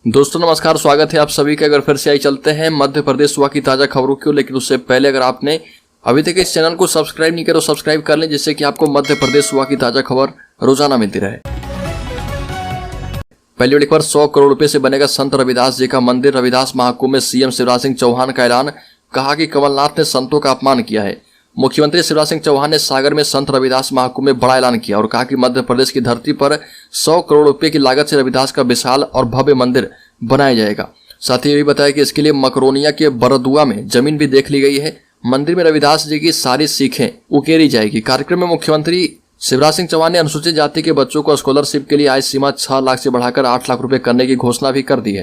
दोस्तों नमस्कार, स्वागत है आप सभी का। अगर फिर से आई चलते हैं मध्य प्रदेश हुआ की ताज़ा खबरों की, लेकिन उससे पहले अगर आपने अभी तक इस चैनल को सब्सक्राइब नहीं किया तो सब्सक्राइब कर लें, जिससे कि आपको मध्य प्रदेश हुआ की ताज़ा खबर रोजाना मिलती रहे। पहली बड़ी खबर, 100 करोड़ रुपए से बनेगा संत रविदास जी का मंदिर। रविदास महाकुंभ में सीएम शिवराज सिंह चौहान का ऐलान, कहा कि कमलनाथ ने संतों का अपमान किया है। मुख्यमंत्री शिवराज सिंह चौहान ने सागर में संत रविदास महाकुंभ में बड़ा ऐलान किया और कहा कि मध्य प्रदेश की धरती पर 100 करोड़ रुपए की लागत से रविदास का विशाल और भव्य मंदिर बनाया जाएगा। साथ ही ये भी बताया कि इसके लिए मकरोनिया के बरदुआ में जमीन भी देख ली गई है। मंदिर में रविदास जी की सारी सीखें उकेरी जाएगी। कार्यक्रम में मुख्यमंत्री शिवराज सिंह चौहान ने अनुसूचित जाति के बच्चों को स्कॉलरशिप के लिए आय सीमा 6 लाख से बढ़ाकर 8 लाख रुपए करने की घोषणा भी कर दी है।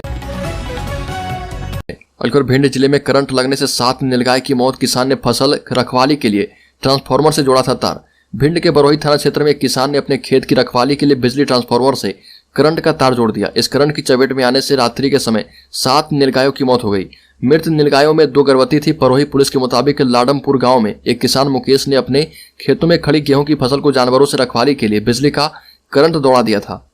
और भिंड जिले में करंट लगने से 7 नीलगाय की मौत। किसान ने फसल रखवाली के लिए ट्रांसफार्मर से जोड़ा था तार। भिंड के बरोही थाना क्षेत्र में एक किसान ने अपने खेत की रखवाली के लिए बिजली ट्रांसफार्मर से करंट का तार जोड़ दिया। इस करंट की चपेट में आने से रात्रि के समय 7 नीलगायों की मौत हो गई। मृत नीलगायों में 2 गर्भवती थी। बरोही पुलिस के मुताबिक लाडमपुर गांव में एक किसान मुकेश ने अपने खेतों में खड़ी गेहूं की फसल को जानवरों से रखवाली के लिए बिजली का करंट दौड़ा दिया था।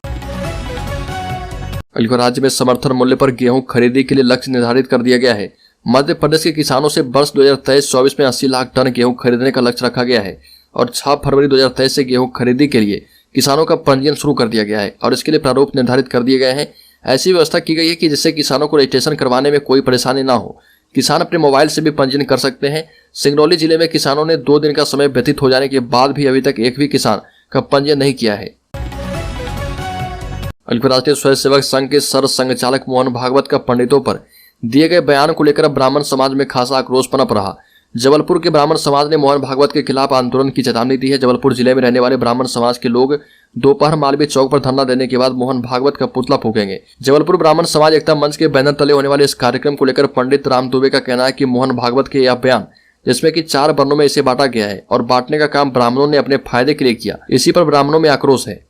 राज्य में समर्थन मूल्य पर गेहूं खरीदी के लिए लक्ष्य निर्धारित कर दिया गया है। मध्य प्रदेश के किसानों से वर्ष 2023-24 में 80 लाख टन गेहूं खरीदने का लक्ष्य रखा गया है और 6 फरवरी 2023 से गेहूं खरीदी के लिए किसानों का पंजीयन शुरू कर दिया गया है और इसके लिए प्रारूप निर्धारित कर दिए गए हैं। ऐसी व्यवस्था की गई है कि जिससे किसानों को रजिस्ट्रेशन करवाने में कोई परेशानी ना हो। किसान अपने मोबाइल से भी पंजीयन कर सकते हैं। सिंगरौली जिले में किसानों ने 2 दिन का समय व्यतीत हो जाने के बाद भी अभी तक एक भी किसान का पंजीयन नहीं किया है। राष्ट्रीय स्वयंसेवक संघ के सर संघचालक मोहन भागवत का पंडितों पर दिए गए बयान को लेकर ब्राह्मण समाज में खासा आक्रोश पनप रहा। जबलपुर के ब्राह्मण समाज ने मोहन भागवत के खिलाफ आंदोलन की चेतावनी दी है। जबलपुर जिले में रहने वाले ब्राह्मण समाज के लोग दोपहर मालवीय चौक पर धरना देने के बाद मोहन भागवत का पुतला फूकेंगे। जबलपुर ब्राह्मण समाज एकता मंच के बैनर तले होने वाले इस कार्यक्रम को लेकर पंडित राम दुबे का कहना है कि मोहन भागवत के यह बयान, जिसमें कि 4 वर्णों में इसे बांटा गया है और बांटने का काम ब्राह्मणों ने अपने फायदे के लिए किया, इसी पर ब्राह्मणों में आक्रोश है।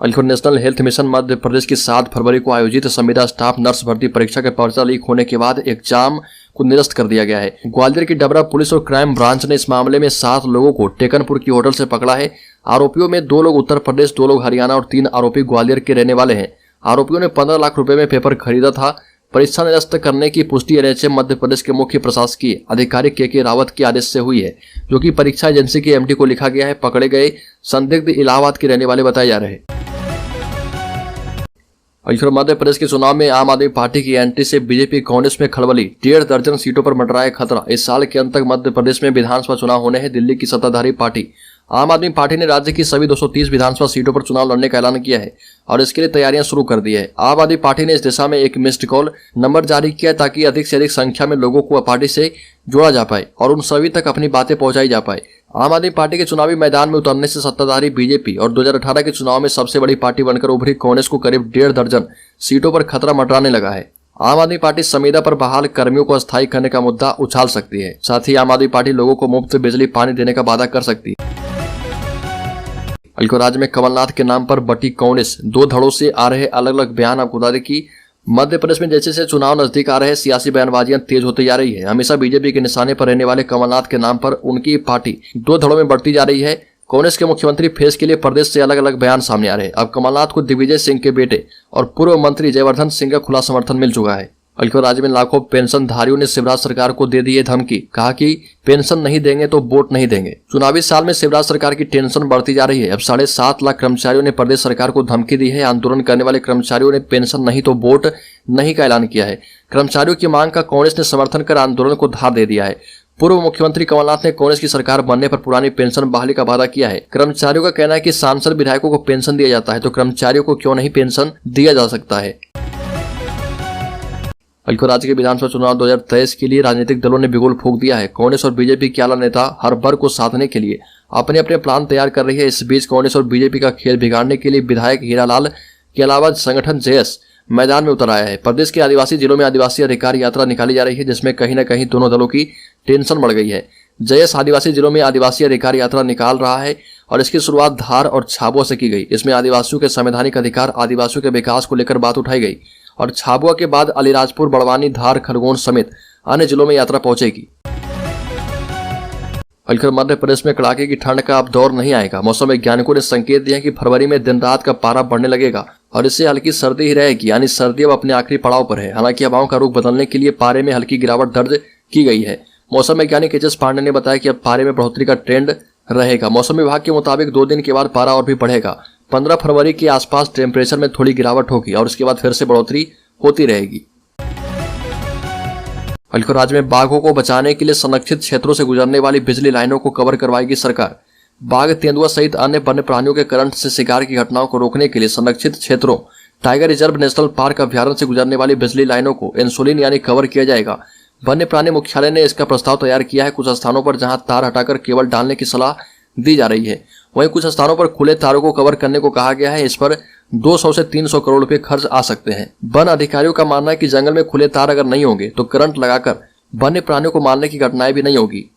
National health mission Madhya Pradesh की 7 फरवरी को आयोजित संविदा स्टाफ नर्स भर्ती परीक्षा का पर्चा लीक होने के बाद एग्जाम को निरस्त कर दिया गया है। ग्वालियर की डबरा पुलिस और क्राइम ब्रांच ने इस मामले में 7 लोगों को टेकनपुर की होटल से पकड़ा है। आरोपियों में 2 लोग उत्तर प्रदेश, 2 लोग हरियाणा और 3 आरोपी ग्वालियर के रहने वाले हैं। आरोपियों ने 15 लाख रुपए में पेपर खरीदा था। परीक्षा निरस्त करने की पुष्टि एनएचएम मध्य प्रदेश के मुख्य प्रशासकीय अधिकारी के रावत के आदेश से हुई है, जो कि परीक्षा एजेंसी के एमडी को लिखा गया है। पकड़े गए संदिग्ध इलाहाबाद के रहने वाले बताए जा रहे हैं। मध्य प्रदेश के चुनाव में आम आदमी पार्टी की एंट्री से बीजेपी कांग्रेस में खलबली। 1.5 दर्जन सीटों पर मंडराए खतरा। इस साल के अंत तक मध्य प्रदेश में विधानसभा चुनाव होने हैं। दिल्ली की सत्ताधारी पार्टी आम आदमी पार्टी ने राज्य की सभी 230 विधानसभा सीटों पर चुनाव लड़ने का ऐलान किया है और इसके लिए तैयारियां शुरू कर दी है। आम आदमी पार्टी ने इस दिशा में एक मिस्ड कॉल नंबर जारी किया ताकि अधिक से अधिक संख्या में लोगों को पार्टी से जोड़ा जा पाए और उन सभी तक अपनी बातें पहुंचाई जा पाए। आम आदमी पार्टी के चुनावी मैदान में उतरने से सत्ताधारी बीजेपी और 2018 के चुनाव में सबसे बड़ी पार्टी बनकर उभरी कांग्रेस को करीब 1.5 दर्जन सीटों पर खतरा मंडराने लगा है। आम आदमी पार्टी संविदा पर बहाल कर्मियों को अस्थायी करने का मुद्दा उछाल सकती है। साथ ही आम आदमी पार्टी लोगों को मुफ्त बिजली पानी देने का वादा कर सकती है। राज्य में कमलनाथ के नाम पर बटी कांग्रेस। 2 धड़ों से आ रहे अलग अलग बयान। आपको बता दें कि मध्य प्रदेश में जैसे जैसे चुनाव नजदीक आ रहे हैं, सियासी बयानबाजियां तेज होती जा रही है। हमेशा बीजेपी के निशाने पर रहने वाले कमलनाथ के नाम पर उनकी पार्टी 2 धड़ों में बढ़ती जा रही है। कांग्रेस के मुख्यमंत्री फेस के लिए प्रदेश से अलग अलग बयान सामने आ रहे हैं। अब कमलनाथ को दिग्विजय सिंह के बेटे और पूर्व मंत्री जयवर्धन सिंह का खुला समर्थन मिल चुका है। राज्य में लाखों पेंशनधारियों ने शिवराज सरकार को दे दी है धमकी। कहा कि पेंशन नहीं देंगे तो वोट नहीं देंगे। चुनावी साल में शिवराज सरकार की टेंशन बढ़ती जा रही है। अब 7.5 लाख कर्मचारियों ने प्रदेश सरकार को धमकी दी है। आंदोलन करने वाले कर्मचारियों ने पेंशन नहीं तो वोट नहीं का ऐलान किया है। कर्मचारियों की मांग का कांग्रेस ने समर्थन कर आंदोलन को धार दे दिया है। पूर्व मुख्यमंत्री कमलनाथ ने कांग्रेस की सरकार बनने पर पुरानी पेंशन बहाली का वादा किया है। कर्मचारियों का कहना है कि सांसद विधायकों को पेंशन दिया जाता है तो कर्मचारियों को क्यों नहीं पेंशन दिया जा सकता है। राज्य के विधानसभा चुनाव 2023 के लिए राजनीतिक दलों ने बिगुल फूंक दिया है। कांग्रेस और बीजेपी के आला नेता हर वर्ग को साधने के लिए अपने अपने प्लान तैयार कर रही है। इस बीच कांग्रेस और बीजेपी का खेल बिगाड़ने के लिए विधायक हीरालाल के अलावा संगठन जेएस मैदान में उतर आया है। प्रदेश के आदिवासी जिलों में आदिवासी अधिकार यात्रा निकाली जा रही है, जिसमें कहीं न कहीं दोनों दलों की टेंशन बढ़ गई है। जेएस आदिवासी जिलों में आदिवासी अधिकार यात्रा निकाल रहा है और इसकी शुरुआत धार और झाबुआ से की गई। इसमें आदिवासियों के संवैधानिक अधिकार, आदिवासियों के विकास को लेकर बात उठाई गई और झाबुआ के बाद अलीराजपुर, बड़वानी, धार, खरगोन समेत अन्य जिलों में यात्रा पहुंचेगी। मध्य प्रदेश में कड़ाके की ठंड का अब दौर नहीं आएगा। मौसम वैज्ञानिकों ने संकेत दिया कि फरवरी में दिन रात का पारा बढ़ने लगेगा और इससे हल्की सर्दी ही रहेगी, यानी सर्दी अब अपने आखिरी पड़ाव पर है। हालांकि हवाओं का रुख बदलने के लिए पारे में हल्की गिरावट दर्ज की गई है। मौसम वैज्ञानिक एच एस पांडे ने बताया कि अब पारे में बढ़ोतरी का ट्रेंड रहेगा। मौसम विभाग के मुताबिक 2 दिन के बाद पारा और भी बढ़ेगा। 15 फरवरी के आसपास टेम्परेचर में थोड़ी गिरावट होगी और उसके बाद फिर से बढ़ोतरी होती रहेगी। बल्कि राज्य में बाघों को बचाने के लिए संरक्षित क्षेत्रों से गुजरने वाली बिजली लाइनों को कवर करवाएगी सरकार। बाघ, तेंदुआ सहित अन्य वन्य प्राणियों के करंट से शिकार की घटनाओं को रोकने के लिए संरक्षित क्षेत्रों, टाइगर रिजर्व, नेशनल पार्क अभ्यारण्य से गुजरने वाली बिजली लाइनों को इंसुलिन यानी कवर किया जाएगा। वन्य प्राणी मुख्यालय ने इसका प्रस्ताव तैयार किया है। कुछ स्थानों पर जहां तार हटाकर केबल डालने की सलाह दी जा रही है, वहीं कुछ स्थानों पर खुले तारों को कवर करने को कहा गया है। इस पर 200 से 300 करोड़ रुपए खर्च आ सकते हैं। वन अधिकारियों का मानना है कि जंगल में खुले तार अगर नहीं होंगे तो करंट लगाकर वन्य प्राणियों को मारने की घटनाएं भी नहीं होगी।